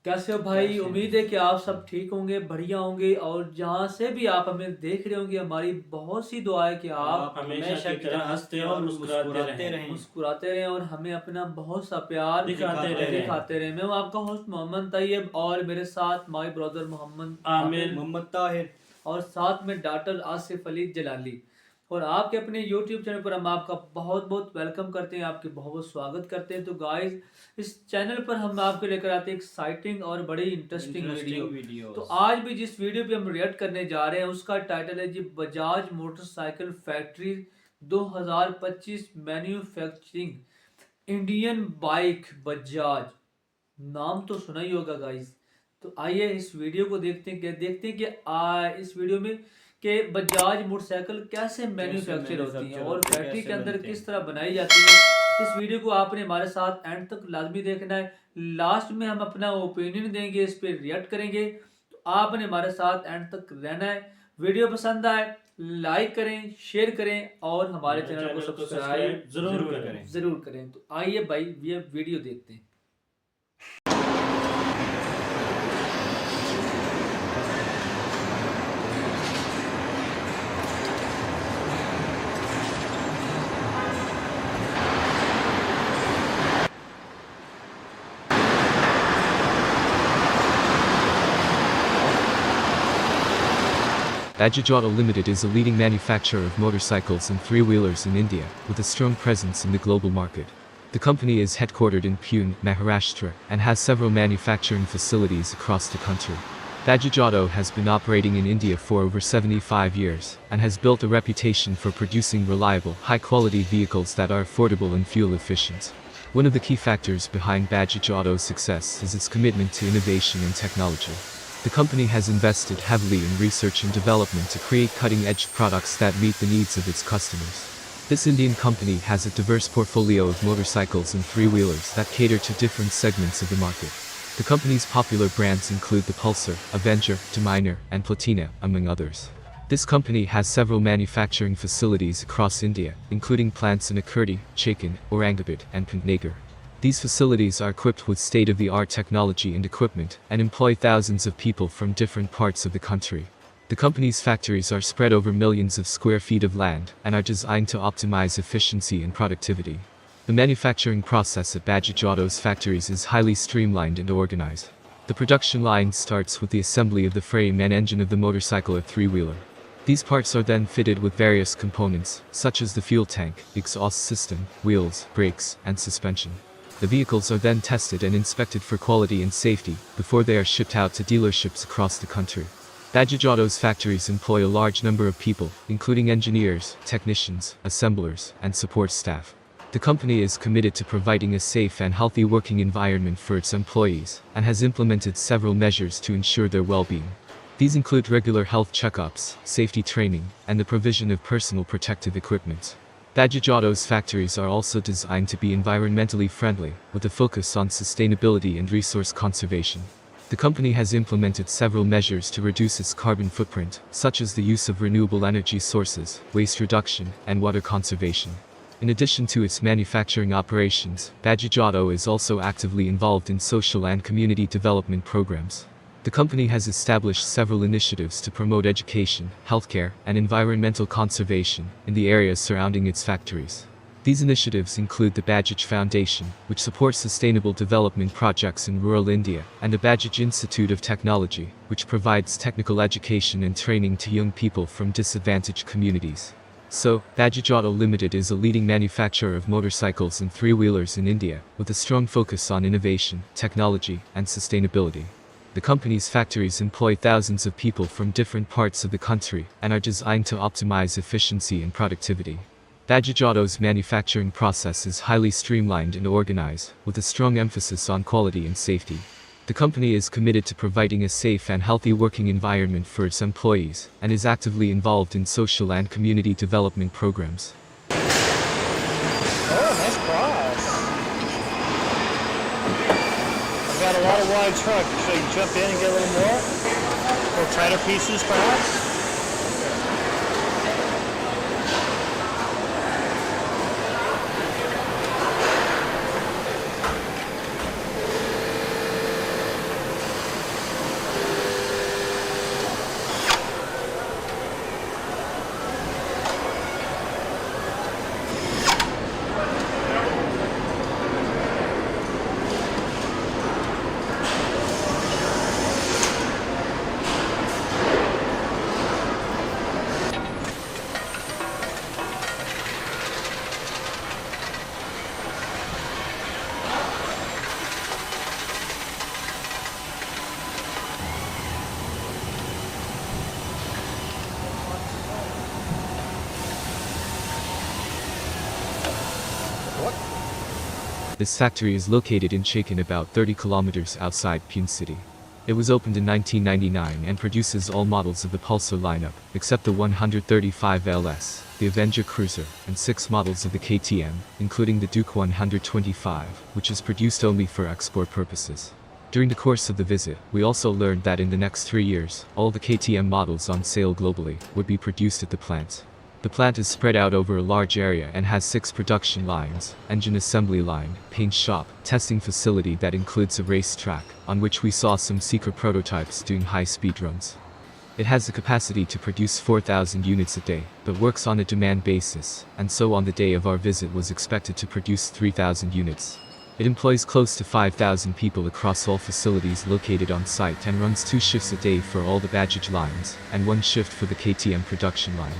कैसे हो भाई? उम्मीद है कि आप सब ठीक होंगे, बढ़िया होंगे और जहाँ से भी आप हमें देख रहे होंगे हमारी बहुत सी दुआ है कि आप आप हमेशा की तरह हंसते और मुस्कुराते रहें। मुस्कुराते रहें और हमें अपना बहुत सा प्यार दिखाते रहें। मैं हूँ आपका होस्ट मोहम्मद तैयब और मेरे साथ माय ब्रदर मोहम्मद आमिर मोहम्मद ताहिर और साथ में डॉक्टर आसिफ अली जलाली। और आपके अपने YouTube चैनल पर हम आपका बहुत बहुत वेलकम करते हैं, आपके बहुत बहुत स्वागत करते हैं। तो गाइस, इस चैनल पर हम आपको लेकर आते हैं एक्साइटिंग और बड़ी इंटरेस्टिंग वीडियो। तो आज भी जिस वीडियो पे हम रिएक्ट करने जा रहे हैं उसका टाइटल है जी Bajaj motorcycle factory 2025 manufacturing Indian bike Bajaj. नाम तो सुना ही होगा गाइस। तो आइए इस वीडियो को देखते हैं कि इस वीडियो में कि बजाज मोटरसाइकिल कैसे मैन्युफैक्चर होती है और फैक्ट्री के अंदर किस तरह बनाई जाती है। इस वीडियो को आपने हमारे साथ एंड तक लाजमी देखना है। लास्ट में हम अपना ओपिनियन देंगे, इस पर रिएक्ट करेंगे। तो आपने हमारे साथ एंड तक रहना है। वीडियो पसंद आए लाइक करें, शेयर करें और हमारे चैनल को सब्सक्राइब जरूर करें। तो आइए भाई ये वीडियो देखते हैं। Bajaj Auto Limited is a leading manufacturer of motorcycles and three-wheelers in India, with a strong presence in the global market. The company is headquartered in Pune, Maharashtra, and has several manufacturing facilities across the country. Bajaj Auto has been operating in India for over 75 years, and has built a reputation for producing reliable, high-quality vehicles that are affordable and fuel-efficient. One of the key factors behind Bajaj Auto's success is its commitment to innovation and technology. The company has invested heavily in research and development to create cutting-edge products that meet the needs of its customers. This Indian company has a diverse portfolio of motorcycles and three-wheelers that cater to different segments of the market. The company's popular brands include the Pulsar, Avenger, Dominar, and Platina, among others. This company has several manufacturing facilities across India, including plants in Akurdi, Chakan, Aurangabad, and Pantnagar. These facilities are equipped with state-of-the-art technology and equipment, and employ thousands of people from different parts of the country. The company's factories are spread over millions of square feet of land, and are designed to optimize efficiency and productivity. The manufacturing process at Bajaj Auto's factories is highly streamlined and organized. The production line starts with the assembly of the frame and engine of the motorcycle or three-wheeler. These parts are then fitted with various components, such as the fuel tank, exhaust system, wheels, brakes, and suspension. The vehicles are then tested and inspected for quality and safety, before they are shipped out to dealerships across the country. Bajaj Auto's factories employ a large number of people, including engineers, technicians, assemblers, and support staff. The company is committed to providing a safe and healthy working environment for its employees, and has implemented several measures to ensure their well-being. These include regular health checkups, safety training, and the provision of personal protective equipment. Bajaj Auto's factories are also designed to be environmentally friendly, with a focus on sustainability and resource conservation. The company has implemented several measures to reduce its carbon footprint, such as the use of renewable energy sources, waste reduction, and water conservation. In addition to its manufacturing operations, Bajaj Auto is also actively involved in social and community development programs. The company has established several initiatives to promote education, healthcare, and environmental conservation in the areas surrounding its factories. These initiatives include the Bajaj Foundation, which supports sustainable development projects in rural India, and the Bajaj Institute of Technology, which provides technical education and training to young people from disadvantaged communities. So, Bajaj Auto Limited is a leading manufacturer of motorcycles and three-wheelers in India, with a strong focus on innovation, technology, and sustainability. The company's factories employ thousands of people from different parts of the country, and are designed to optimize efficiency and productivity. Bajaj Auto's manufacturing process is highly streamlined and organized, with a strong emphasis on quality and safety. The company is committed to providing a safe and healthy working environment for its employees, and is actively involved in social and community development programs. Oh, nice cross. I've got a lot of wide truck. Should I jump in and get a little more? Or tighter pieces, perhaps? This factory is located in Chakan, about 30 kilometers outside Pune city. It was opened in 1999 and produces all models of the Pulsar lineup, except the 135 LS, the Avenger Cruiser, and 6 models of the KTM, including the Duke 125, which is produced only for export purposes. During the course of the visit, we also learned that in the next 3 years, all the KTM models on sale globally would be produced at the plant. The plant is spread out over a large area and has 6 production lines, engine assembly line, paint shop, testing facility that includes a race track, on which we saw some secret prototypes doing high-speed runs. It has the capacity to produce 4,000 units a day, but works on a demand basis, and so on the day of our visit was expected to produce 3,000 units. It employs close to 5,000 people across all facilities located on site and runs 2 shifts a day for all the Bajaj lines, and 1 shift for the KTM production line.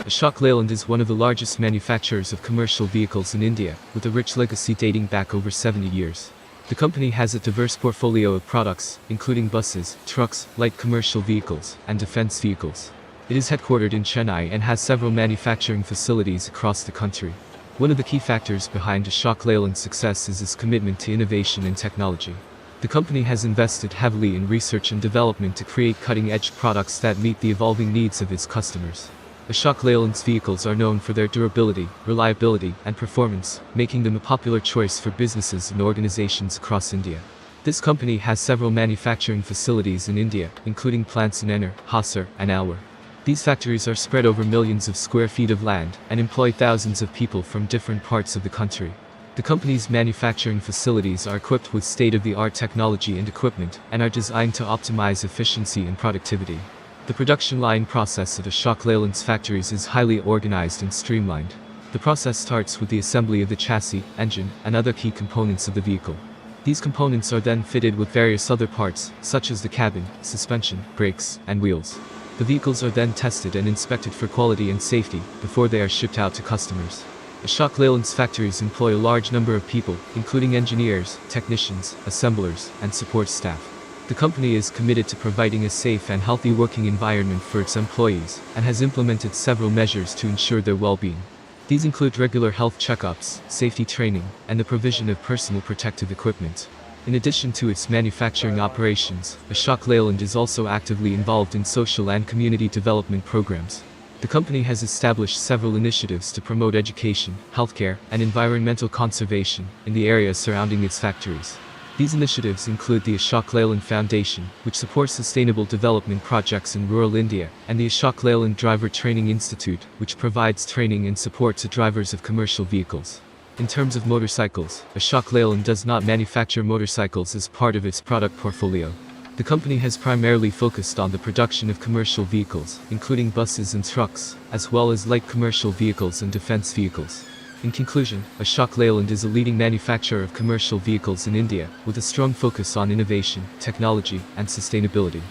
Ashok Leyland is one of the largest manufacturers of commercial vehicles in India, with a rich legacy dating back over 70 years. The company has a diverse portfolio of products, including buses, trucks, light commercial vehicles, and defense vehicles. It is headquartered in Chennai and has several manufacturing facilities across the country. One of the key factors behind Ashok Leyland's success is its commitment to innovation and technology. The company has invested heavily in research and development to create cutting-edge products that meet the evolving needs of its customers. Ashok Leyland's vehicles are known for their durability, reliability, and performance, making them a popular choice for businesses and organizations across India. This company has several manufacturing facilities in India, including plants in Ennore, Hasar, and Alwar. These factories are spread over millions of square feet of land and employ thousands of people from different parts of the country. The company's manufacturing facilities are equipped with state-of-the-art technology and equipment and are designed to optimize efficiency and productivity. The production line process at Ashok Leyland's factories is highly organized and streamlined. The process starts with the assembly of the chassis, engine, and other key components of the vehicle. These components are then fitted with various other parts, such as the cabin, suspension, brakes, and wheels. The vehicles are then tested and inspected for quality and safety before they are shipped out to customers. Ashok Leyland's factories employ a large number of people, including engineers, technicians, assemblers, and support staff. The company is committed to providing a safe and healthy working environment for its employees, and has implemented several measures to ensure their well-being. These include regular health checkups, safety training, and the provision of personal protective equipment. In addition to its manufacturing operations, Ashok Leyland is also actively involved in social and community development programs. The company has established several initiatives to promote education, healthcare, and environmental conservation in the areas surrounding its factories. These initiatives include the Ashok Leyland Foundation, which supports sustainable development projects in rural India, and the Ashok Leyland Driver Training Institute, which provides training and support to drivers of commercial vehicles. In terms of motorcycles, Ashok Leyland does not manufacture motorcycles as part of its product portfolio. The company has primarily focused on the production of commercial vehicles, including buses and trucks, as well as light commercial vehicles and defense vehicles. In conclusion, Ashok Leyland is a leading manufacturer of commercial vehicles in India, with a strong focus on innovation, technology, and sustainability.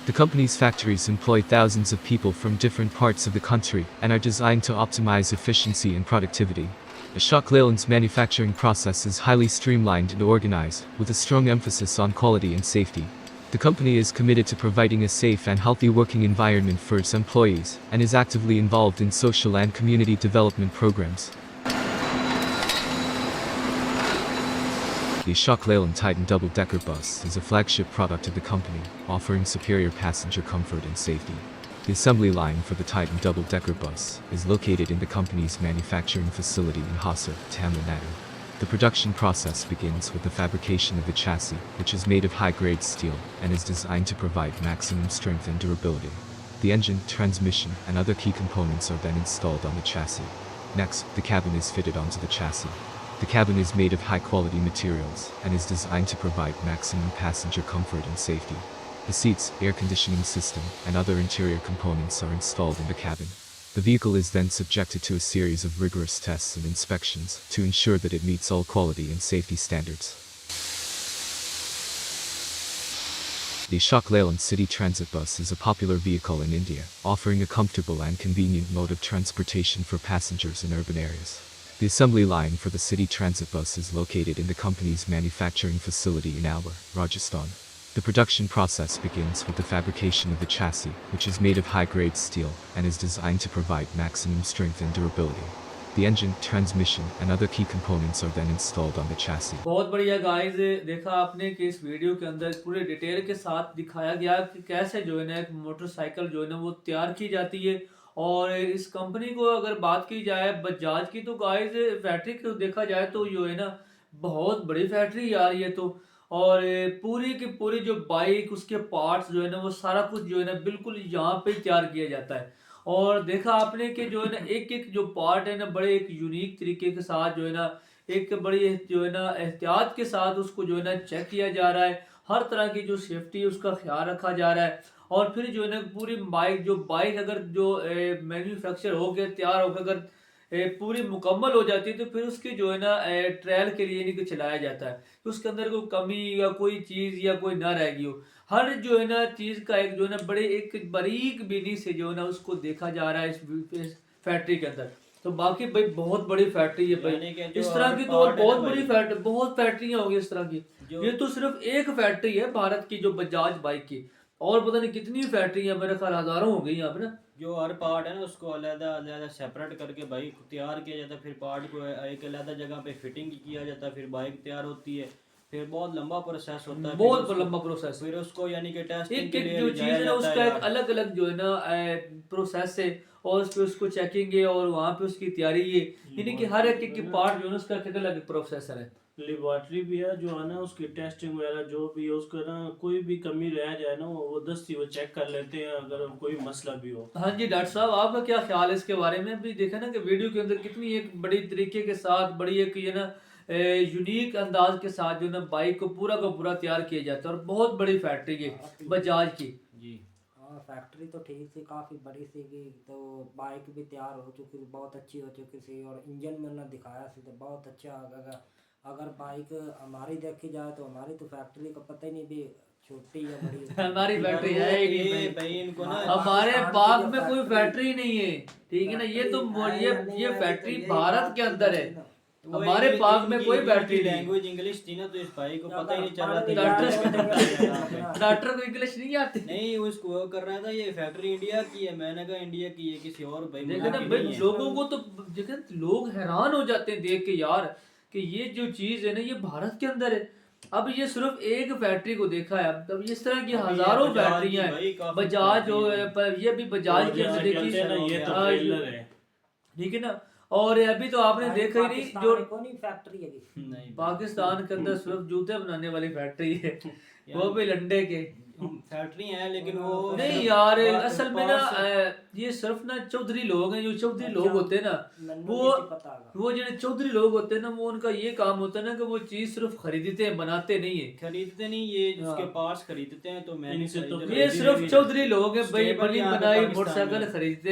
The company's factories employ thousands of people from different parts of the country and are designed to optimize efficiency and productivity. Ashok Leyland's manufacturing process is highly streamlined and organized, with a strong emphasis on quality and safety. The company is committed to providing a safe and healthy working environment for its employees, and is actively involved in social and community development programs. The Ashok Leyland Titan double-decker bus is a flagship product of the company, offering superior passenger comfort and safety. The assembly line for the Titan double-decker bus is located in the company's manufacturing facility in Hasar, Tamil Nadu. The production process begins with the fabrication of the chassis, which is made of high-grade steel and is designed to provide maximum strength and durability. The engine, transmission, and other key components are then installed on the chassis. Next, the cabin is fitted onto the chassis. The cabin is made of high-quality materials and is designed to provide maximum passenger comfort and safety. The seats, air conditioning system, and other interior components are installed in the cabin. The vehicle is then subjected to a series of rigorous tests and inspections to ensure that it meets all quality and safety standards. The Ashok Leyland City Transit Bus is a popular vehicle in India, offering a comfortable and convenient mode of transportation for passengers in urban areas. The assembly line for the city transit bus is located in the company's manufacturing facility in Alwar, Rajasthan. The production process begins with the fabrication of the chassis, which is made of high-grade steel and is designed to provide maximum strength and durability. The engine, transmission, and other key components are then installed on the chassis. बहुत बढ़िया guys, देखा आपने कि इस video के अंदर पूरे detail के साथ दिखाया गया कि कैसे जो है ना एक मोटरसाइकिल जो है ना वो तैयार की जाती है। और इस कंपनी को अगर बात की जाए बजाज की, तो गाइस फैक्ट्री को देखा जाए तो जो है ना बहुत बड़ी फैक्ट्री यार ये तो। और पूरी की पूरी जो बाइक, उसके पार्ट्स जो है ना वो सारा कुछ जो है ना बिल्कुल यहाँ पे तैयार किया जाता है। और देखा आपने कि जो है ना एक एक जो पार्ट है ना बड़े एक यूनिक तरीके के साथ जो है ना एक बड़ी जो है ना एहतियात के साथ उसको जो है ना चेक किया जा रहा है। हर तरह की जो सेफ्टी है उसका ख्याल रखा जा रहा है। और फिर जो है ना पूरी बाइक अगर जो मैन्युफैक्चर होकर तैयार होकर अगर पूरी मुकम्मल हो जाती है, तो फिर उसकी जो है ना ट्रायल के लिए इनको चलाया जाता है कि उसके अंदर कोई कमी या कोई चीज़ या कोई ना रह गई हो। हर जो है ना चीज़ का एक जो है ना बड़े एक बारीक बीनी से जो है ना उसको देखा जा रहा है इस फैक्ट्री के अंदर। तो बाकी भाई बहुत बड़ी फैक्ट्री है भाई, इस तरह की तो और बहुत बड़ी फैक्ट्री, बहुत फैक्ट्रियाँ होगी इस तरह की। ये तो सिर्फ एक फैक्ट्री है भारत की जो बजाज बाइक की, और पता नहीं कितनी फैक्ट्रियाँ, मेरे ख्याल हज़ारों हो गई यहाँ पे ना। जो हर पार्ट है ना उसको अलग अलग सेपरेट करके बाइक तैयार किया जाता है, फिर पार्ट को एक अलग जगह पे फिटिंग किया जाता है, फिर बाइक तैयार होती है। फिर बहुत लंबा प्रोसेस होता है, बहुत लंबा प्रोसेस। फिर उसको यानी कि टेस्टिंग के एक लिए जो चीज़ है ना उसका एक अलग अलग जो है ना प्रोसेस है, और उस पे उसको चेकिंग है और वहाँ पे उसकी तैयारी है। यानी कि हर एक की पार्ट जो है उसका एक अलग प्रोसेसर है। लेबोरेटरी भी है जो है ना उसकी टेस्टिंग वगैरह जो भी है उसका ना कोई भी कमी रह जाए ना वो दस्ती वो चेक कर लेते हैं अगर कोई मसला भी हो। हाँ जी डॉक्टर साहब, आपका क्या ख्याल है इसके बारे में? भी देखा ना कि वीडियो के अंदर कितनी एक बड़ी तरीके के साथ बड़ी एक ये ना यूनिक अंदाज के साथ जो ना बाइक को पूरा तैयार किया जाता है, और बहुत बड़ी फैक्ट्री है बजाज की। जी हाँ, फैक्ट्री तो ठीक थी, काफ़ी बड़ी सी की, तो बाइक भी तैयार हो चुकी थी, बहुत अच्छी हो चुकी थी, और इंजन में ना दिखाया सी तो बहुत अच्छा। अगर बाइक हमारी देखी जाए तो हमारी तो फैक्ट्री का पता ही नहीं भी छोटी या बड़ी। हमारी फैक्ट्री है ही नहीं भाई, इनको ना हमारे पाक में कोई फैक्ट्री नहीं है, ठीक है ना। ये तो ये फैक्ट्री भारत के अंदर है, हमारे पाक में कोई फैक्ट्री नहीं। लैंग्वेज इंग्लिश थी ना तो इस भाई को पता ही नहीं चल रहा था। डॉक्टर को इंग्लिश नहीं आती। नहीं, उसको वो कर रहा था ये फैक्ट्री इंडिया की है, मैंने कहा इंडिया की है किसी और भाई। देखो ना भाई, लोगों को तो देखो लोग हैरान हो जाते हैं देख के यार कि ये जो चीज है ना ये भारत के अंदर है। अब ये सिर्फ एक फैक्ट्री को देखा है, अब इस तरह की हजारों फैक्ट्रियां हैं। बजाज हो, ये भी बजाज के अंदर देखी, ठीक है ना। और अभी तो आपने देखा ही नहीं जो फैक्ट्री है पाकिस्तान के अंदर सिर्फ जूते बनाने वाली फैक्ट्री है, वो भी लंडे के फैक्ट्री है, लेकिन वो नहीं यार। असल में ना ये सिर्फ ना चौधरी लोग हैं, जो चौधरी लोग होते हैं ना वो जो चौधरी लोग होते हैं ना वो उनका ये काम होता है ना कि वो चीज सिर्फ खरीदते हैं, बनाते नहीं है। खरीदते नहीं, ये उसके पार्ट्स खरीदते हैं। तो मैं ये सिर्फ चौधरी लोग हैं भाई, बनी बनाई मोटरसाइकिल खरीदते हैं।